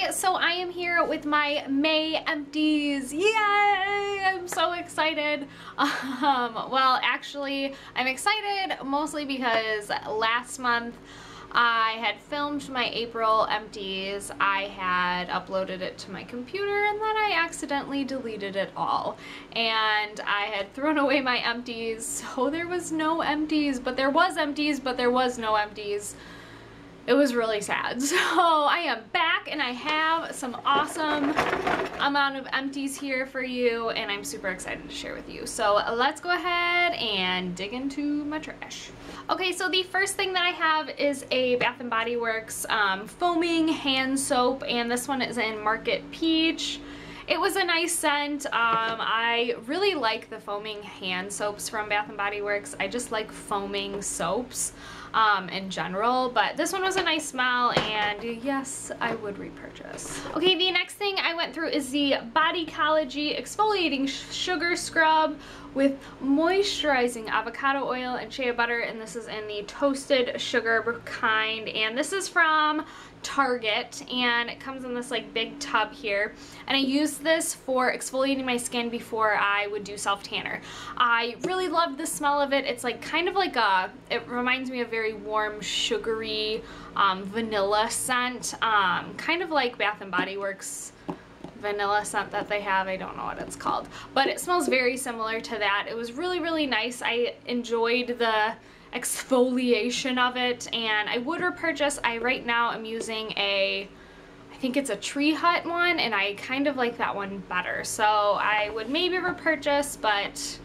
Okay, so I am here with my May empties. Yay! I'm so excited. Well, actually, I'm excited mostly because last month I had filmed my April empties. I had uploaded it to my computer and then I accidentally deleted it all. And I had thrown away my empties, so there was no empties, but there was empties, but there was no empties. It was really sad. So I am back and I have some awesome amount of empties here for you and I'm super excited to share with you. So let's go ahead and dig into my trash. Okay, so the first thing that I have is a Bath & Body Works foaming hand soap, and this one is in Market Peach. It was a nice scent. I really like the foaming hand soaps from Bath & Body Works. I just like foaming soaps in general, but this one was a nice smell and yes, I would repurchase. Okay, the next thing I went through is the Bodycology Exfoliating Sugar Scrub with moisturizing avocado oil and shea butter, and this is in the toasted sugar kind, and this is from Target, and it comes in this like big tub here, and I use this for exfoliating my skin before I would do self tanner. I really love the smell of it. It's like kind of like it reminds me of very warm sugary vanilla scent, kind of like Bath & Body Works vanilla scent that they have. I don't know what it's called, but it smells very similar to that. It was really nice. I enjoyed the exfoliation of it and I would repurchase. I right now am using I think it's a Tree Hut one, and I kind of like that one better, so I would maybe repurchase, but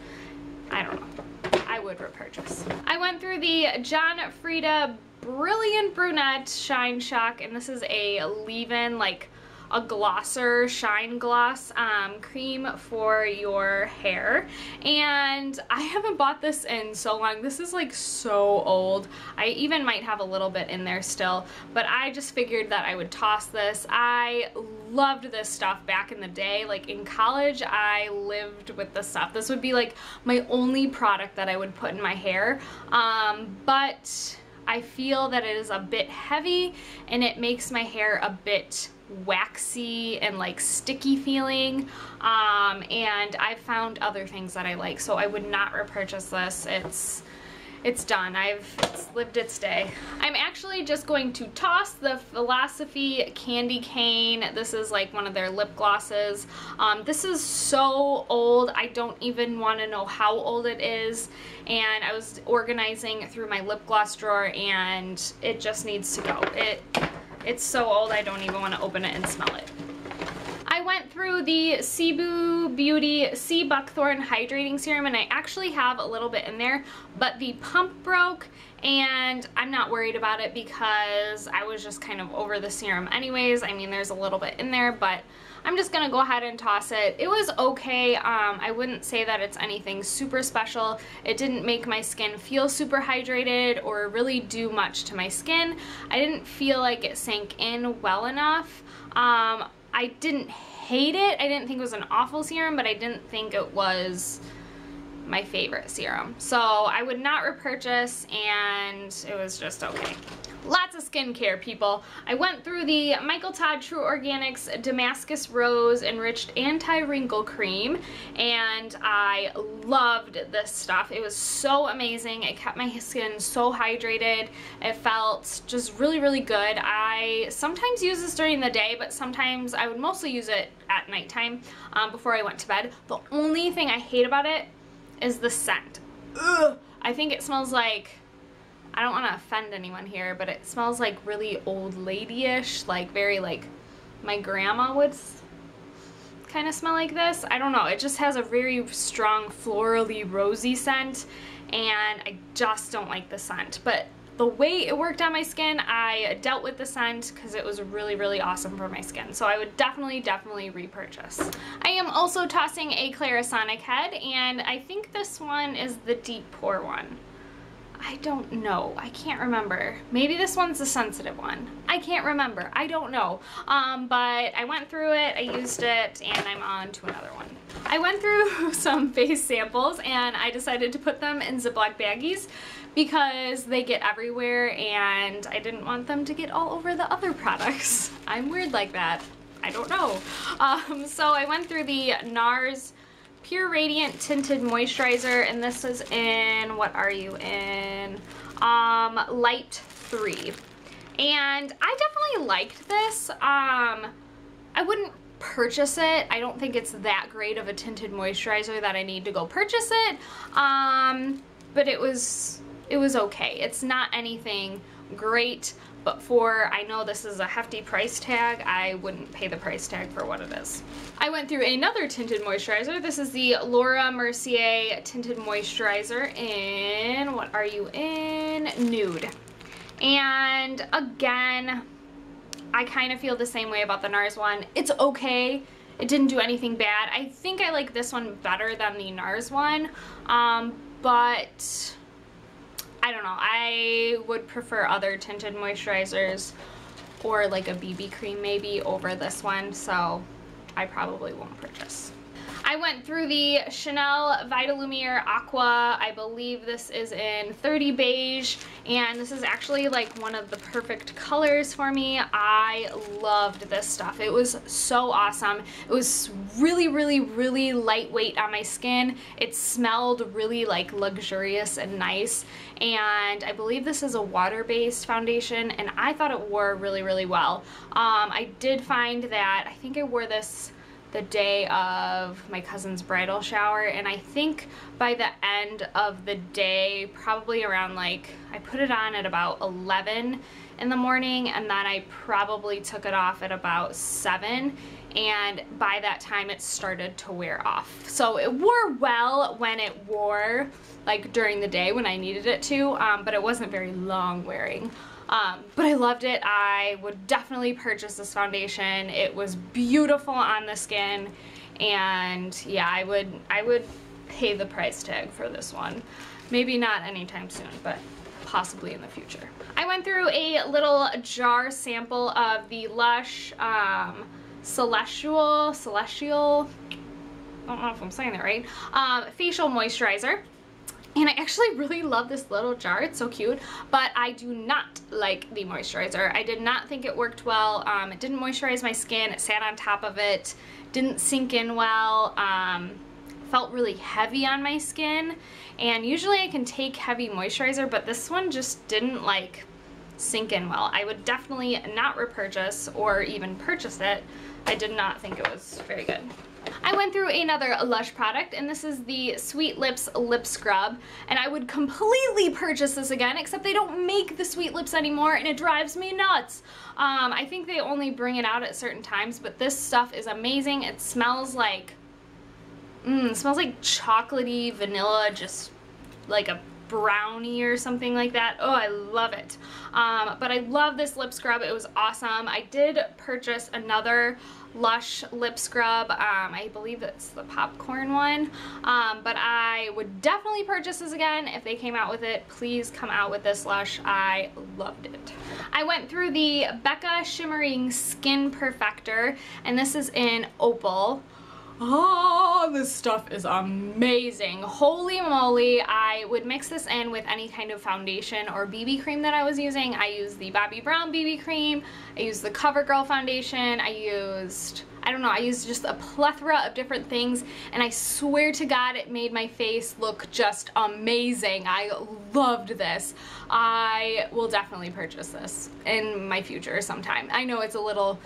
I don't know. I would repurchase. I went through the John Frieda Brilliant Brunette Shine Shock, and this is a leave-in, like a glosser shine gloss cream for your hair, and I haven't bought this in so long. This is like so old. I even might have a little bit in there still, but I just figured that I would toss this. I loved this stuff back in the day. Like in college, I lived with this stuff. This would be like my only product that I would put in my hair, but I feel that it is a bit heavy and it makes my hair a bit waxy and like sticky feeling, and I've found other things that I like, so I would not repurchase this. It's done. It's lived its day. I'm actually just going to toss the Philosophy Candy Cane. This is like one of their lip glosses. This is so old, I don't even want to know how old it is, and I was organizing through my lip gloss drawer and it just needs to go. It's so old I don't even want to open it and smell it. I went through the Cebu Beauty Sea Buckthorn Hydrating Serum, and I actually have a little bit in there, but the pump broke and I'm not worried about it because I was just kind of over the serum anyways. I mean, there's a little bit in there, but I'm just gonna go ahead and toss it. It was okay. I wouldn't say that it's anything super special. It didn't make my skin feel super hydrated or really do much to my skin. I didn't feel like it sank in well enough. I didn't hate it. I didn't think it was an awful serum, but I didn't think it was my favorite serum. So I would not repurchase, and it was just okay. Lots of skincare, people. I went through the Michael Todd True Organics Damascus Rose Enriched Anti-Wrinkle Cream, and I loved this stuff. It was so amazing. It kept my skin so hydrated. It felt just really good. I sometimes use this during the day, but sometimes I would mostly use it at nighttime before I went to bed. The only thing I hate about it is the scent. Ugh. I think it smells like, I don't want to offend anyone here, but it smells like really old lady-ish, like very like my grandma would kind of smell like this. I don't know, it just has a very strong florally rosy scent and I just don't like the scent, but the way it worked on my skin, I dealt with the scent because it was really awesome for my skin. So I would definitely repurchase. I am also tossing a Clarisonic head, and I think this one is the deep pore one. I don't know. I can't remember. Maybe this one's the sensitive one. I can't remember. I don't know. But I went through it, I used it, and I'm on to another one. I went through some face samples and I decided to put them in Ziploc baggies because they get everywhere and I didn't want them to get all over the other products. I'm weird like that. I don't know. So I went through the NARS Pure Radiant Tinted Moisturizer, and this is in, what are you in? Light 3. And I definitely liked this. I wouldn't purchase it. I don't think it's that great of a tinted moisturizer that I need to go purchase it. But it was okay. It's not anything great, but I know this is a hefty price tag, I wouldn't pay the price tag for what it is. I went through another tinted moisturizer. This is the Laura Mercier Tinted Moisturizer in, what are you in? Nude. And again, I kind of feel the same way about the NARS one. It's okay. It didn't do anything bad. I think I like this one better than the NARS one, but I don't know. I would prefer other tinted moisturizers or like a BB cream maybe over this one, so I probably won't purchase. I went through the Chanel Vitalumiere Aqua. I believe this is in 30 beige, and this is actually like one of the perfect colors for me. I loved this stuff. It was so awesome. It was really, really, really lightweight on my skin. It smelled really like luxurious and nice, and I believe this is a water-based foundation, and I thought it wore really, really well. I did find that I think I wore this the day of my cousin's bridal shower, and I think by the end of the day, probably around like, I put it on at about 11 in the morning, and then I probably took it off at about 7, and by that time it started to wear off. So it wore well when it wore, like during the day when I needed it to, but it wasn't very long wearing. But I loved it. I would definitely purchase this foundation. It was beautiful on the skin, and yeah, I would pay the price tag for this one. Maybe not anytime soon, but possibly in the future. I went through a little jar sample of the Lush Celestial, I don't know if I'm saying that right, facial moisturizer. And I actually really love this little jar. It's so cute, but I do not like the moisturizer. I did not think it worked well. It didn't moisturize my skin. It sat on top of it, didn't sink in well, felt really heavy on my skin. And usually I can take heavy moisturizer, but this one just didn't like sink in well. I would definitely not repurchase or even purchase it. I did not think it was very good. I went through another Lush product, and this is the Sweet Lips Lip Scrub, and I would completely purchase this again, except they don't make the Sweet Lips anymore, and it drives me nuts. I think they only bring it out at certain times, but this stuff is amazing. It smells like, it smells like chocolatey vanilla, just like a brownie or something like that. Oh, I love it. But I love this lip scrub. It was awesome. I did purchase another Lush lip scrub. I believe it's the popcorn one. But I would definitely purchase this again. If they came out with it, please come out with this, Lush. I loved it. I went through the Becca Shimmering Skin Perfector, and this is in Opal. Oh, this stuff is amazing. Holy moly. I would mix this in with any kind of foundation or BB cream that I was using. I used the Bobbi Brown BB cream. I used the CoverGirl foundation. I used just a plethora of different things, and I swear to God it made my face look just amazing. I loved this. I will definitely purchase this in my future sometime. I know it's a little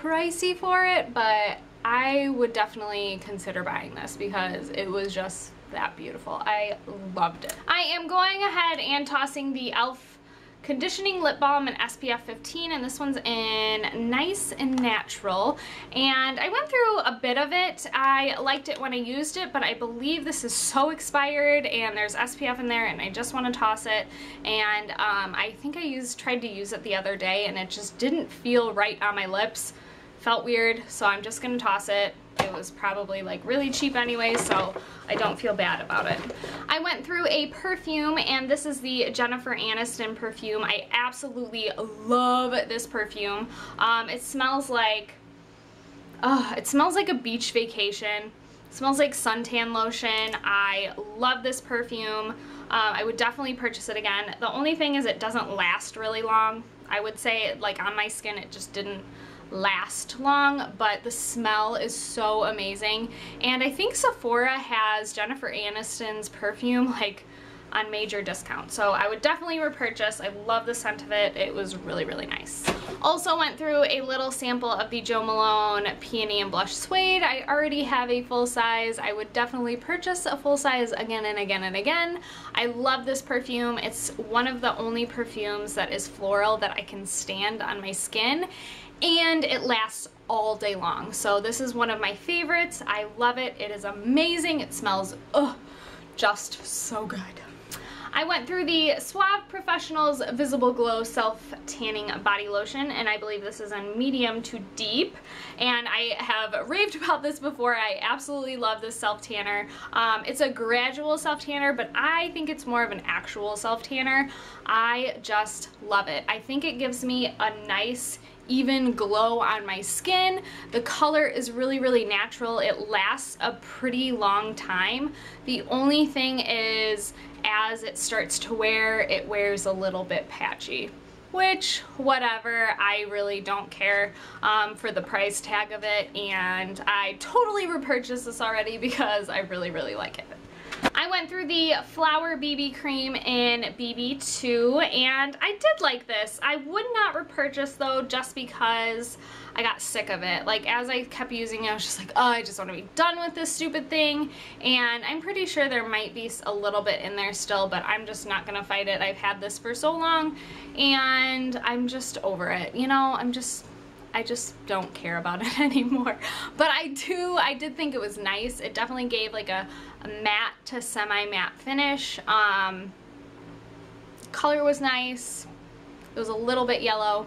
pricey for it, but I would definitely consider buying this because it was just that beautiful. I loved it. I am going ahead and tossing the e.l.f. Conditioning Lip Balm in SPF 15, and this one's in Nice and Natural. And I went through a bit of it. I liked it when I used it, but I believe this is so expired and there's SPF in there, and I just want to toss it. And I think I tried to use it the other day, and it just didn't feel right on my lips. Felt weird, so I'm just gonna toss it. It was probably like really cheap anyway, so I don't feel bad about it. I went through a perfume, and this is the Jennifer Aniston perfume. I absolutely love this perfume. It smells like a beach vacation. It smells like suntan lotion. I love this perfume. I would definitely purchase it again. The only thing is it doesn't last really long. I would say, like, on my skin it just didn't last long, but the smell is so amazing. And I think Sephora has Jennifer Aniston's perfume like on major discount, so I would definitely repurchase. I love the scent of it. It was really, really nice. Also went through a little sample of the Jo Malone Peony and Blush Suede. I already have a full size. I would definitely purchase a full size again and again and again. I love this perfume. It's one of the only perfumes that is floral that I can stand on my skin, and it lasts all day long. So this is one of my favorites. I love it. It is amazing. It smells just so good. I went through the Suave Professionals Visible Glow Self-Tanning Body Lotion, and I believe this is on medium to deep, and I have raved about this before. I absolutely love this self-tanner. It's a gradual self-tanner, but I think it's more of an actual self-tanner. I just love it. I think it gives me a nice even glow on my skin. The color is really, really natural. It lasts a pretty long time. The only thing is, as it starts to wear, it wears a little bit patchy, which, whatever, I really don't care for the price tag of it, and I totally repurchased this already because I really, really like it. I went through the Flower BB Cream in BB2, and I did like this. I would not repurchase though, just because I got sick of it. Like, as I kept using it, I was just like, oh, I just want to be done with this stupid thing. And I'm pretty sure there might be a little bit in there still, but I'm just not gonna fight it. I've had this for so long, and I'm just over it. You know, I just don't care about it anymore. But I did think it was nice. It definitely gave like a matte to semi-matte finish. Color was nice. It was a little bit yellow.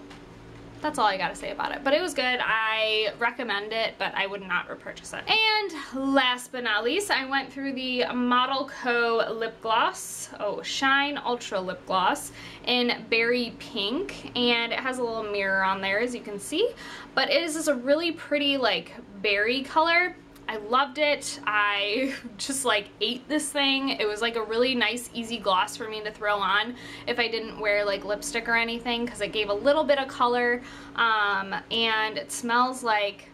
That's all I gotta say about it. But it was good. I recommend it, but I would not repurchase it. And last but not least, I went through the Model Co. lip gloss. Oh, Shine Ultra Lip Gloss in Berry Pink. And it has a little mirror on there, as you can see. But it is a really pretty, like, berry color. I loved it. I just like ate this thing. It was like a really nice, easy gloss for me to throw on if I didn't wear like lipstick or anything, because it gave a little bit of color, and it smells like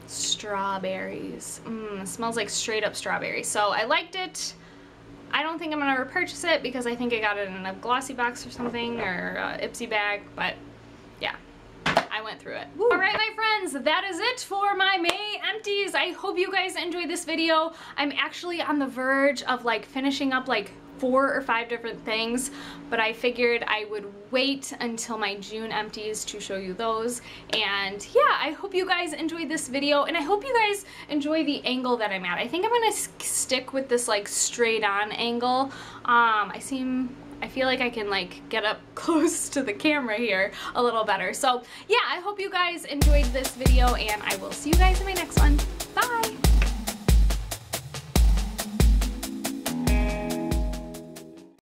strawberries. It smells like straight up strawberries. So I liked it. I don't think I'm gonna repurchase it because I think I got it in a glossy box or something, or a Ipsy bag, but yeah. I went through it. Woo. All right, my friends, that is it for my May empties. I hope you guys enjoyed this video. I'm actually on the verge of like finishing up like 4 or 5 different things, but I figured I would wait until my June empties to show you those. And yeah, I hope you guys enjoyed this video, and I hope you guys enjoy the angle that I'm at. I think I'm gonna stick with this like straight on angle. I feel like I can like get up close to the camera here a little better. So yeah, I hope you guys enjoyed this video, and I will see you guys in my next one.